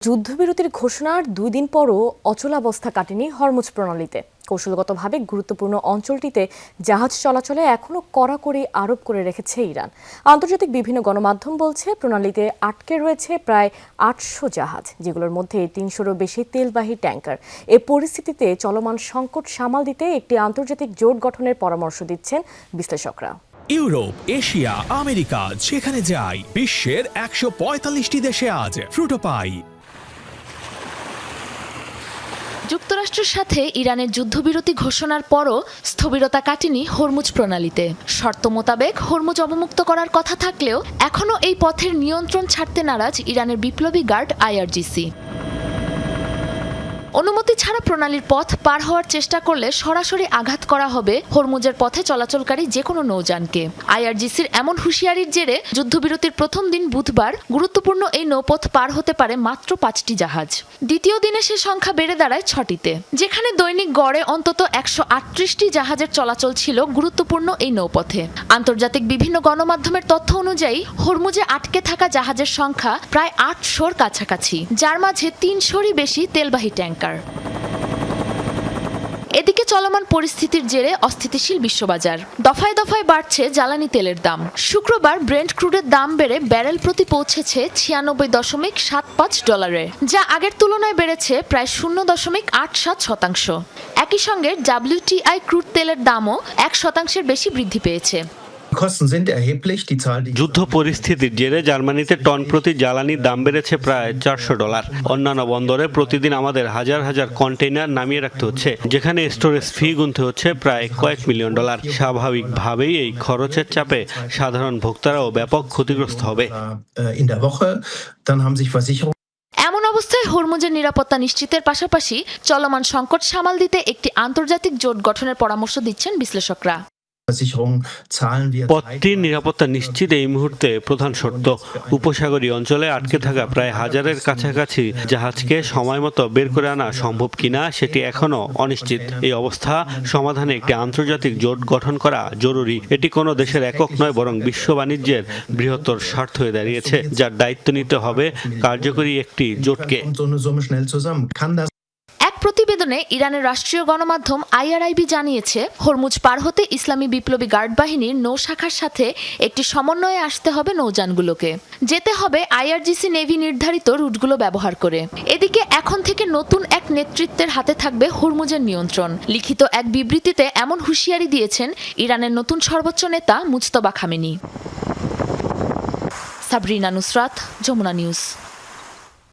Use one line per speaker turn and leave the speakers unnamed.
যুদ্ধবিরতির ঘোষণার 2 দিন পরও অচলাবস্থা কাটেনি হরমুজ প্রণালীতে। কৌশলগতভাবে গুরুত্বপূর্ণ অঞ্চলটিতে জাহাজ চলাচলে এখনও কড়াকড়ি আরোপ করে রেখেছে ইরান। আন্তর্জাতিক বিভিন্ন গণমাধ্যম বলছে প্রণালীতে আটকে রয়েছে প্রায় 800 জাহাজ, যেগুলোর মধ্যে 300-রও বেশি তেলবাহী ট্যাঙ্কার। এ পরিস্থিতিতে চলমান সংকট সামাল দিতে একটি আন্তর্জাতিক জোট গঠনের পরামর্শ দিচ্ছেন বিশ্লেষকরা।
ইউরোপ, এশিয়া, আমেরিকা যেখানে যাই, বিশ্বের 145টি দেশে আজ ফ্রুটো পাই।
যুক্তরাষ্ট্রের সাথে ইরানের যুদ্ধবিরতি ঘোষণার পরও স্থবিরতা কাটেনি হরমুজ প্রণালীতে। শর্ত মোতাবেক হরমুজ অবমুক্ত করার কথা থাকলেও এখনও এই পথের নিয়ন্ত্রণ ছাড়তে নারাজ ইরানের বিপ্লবী গার্ড আইআরজিসি। অনুমতি ছাড়া প্রণালীর পথ পার হওয়ার চেষ্টা করলে সরাসরি আঘাত করা হবে হরমুজের পথে চলাচলকারী যে কোনো নৌযানকে। আইআরজিসির এমন হুঁশিয়ারির জেরে যুদ্ধবিরতির প্রথম দিন বুধবার গুরুত্বপূর্ণ এই নৌপথ পার হতে পারে মাত্র 5টি জাহাজ। দ্বিতীয় দিনে সে সংখ্যা বেড়ে দাঁড়ায় 6টিতে। যেখানে দৈনিক গড়ে অন্তত 138টি জাহাজের চলাচল ছিল গুরুত্বপূর্ণ এই নৌপথে। আন্তর্জাতিক বিভিন্ন গণমাধ্যমের তথ্য অনুযায়ী হরমুজে আটকে থাকা জাহাজের সংখ্যা প্রায় 800-র কাছাকাছি, যার মাঝে 300-রই বেশি তেলবাহী ট্যাঙ্কার। এদিকে চলমান পরিস্থিতির জেরে অস্থিতিশীল বিশ্ববাজার। দফায় দফায় বাড়ছে জ্বালানি তেলের দাম। শুক্রবার ব্রেন্ট ক্রুডের দাম বেড়ে ব্যারেল প্রতি পৌঁছেছে $96.75, যা আগের তুলনায় বেড়েছে প্রায় 0.87%। একই সঙ্গে WTI ক্রুড তেলের দামও 1% বেশি বৃদ্ধি পেয়েছে।
যুদ্ধ পরিস্থিতির জেরে জার্মানিতে টন প্রতি জ্বালানির দাম বেড়েছে প্রায় $400। অন্যান্য বন্দরে প্রতিদিন আমাদের হাজার হাজার কন্টেইনার নামিয়ে রাখতে হচ্ছে, যেখানে স্টোরেজ ফি গুনতে হচ্ছে প্রায় কয়েক মিলিয়ন ডলার। স্বাভাবিকভাবেই এই খরচের চাপে সাধারণ ভোক্তারাও ব্যাপক ক্ষতিগ্রস্ত হবে।
এমন অবস্থায় হরমুজের নিরাপত্তা নিশ্চিতের পাশাপাশি চলমান সংকট সামাল দিতে একটি আন্তর্জাতিক জোট গঠনের পরামর্শ দিচ্ছেন বিশ্লেষকরা।
পথটির নিরাপত্তা নিশ্চিত এই মুহূর্তে প্রধান শর্ত। উপসাগরীয় অঞ্চলে আটকে থাকা প্রায় হাজারের কাছাকাছি জাহাজকে সময়মতো বের করে আনা সম্ভব কিনা সেটি এখনো অনিশ্চিত। এই অবস্থা সমাধানে একটি আন্তর্জাতিক জোট গঠন করা জরুরি। এটি কোনো দেশের একক নয়, বরং বিশ্ব বাণিজ্যের বৃহত্তর স্বার্থ হয়ে দাঁড়িয়েছে, যার দায়িত্ব নিতে হবে কার্যকরী একটি জোটকে।
প্রতিবেদনে ইরানের রাষ্ট্রীয় গণমাধ্যম IRIB জানিয়েছে, হরমুজ পার হতে ইসলামী বিপ্লবী গার্ড বাহিনীর নৌ শাখার সাথে একটি সমন্বয়ে আসতে হবে নৌযানগুলোকে। যেতে হবে IRGC নেভি নির্ধারিত রুটগুলো ব্যবহার করে। এদিকে এখন থেকে নতুন এক নেতৃত্বের হাতে থাকবে হরমুজের নিয়ন্ত্রণ। লিখিত এক বিবৃতিতে এমন হুঁশিয়ারি দিয়েছেন ইরানের নতুন সর্বোচ্চ নেতা মুজতবা খামেনি। সাবরিনা নুসরাত, যমুনা নিউজ।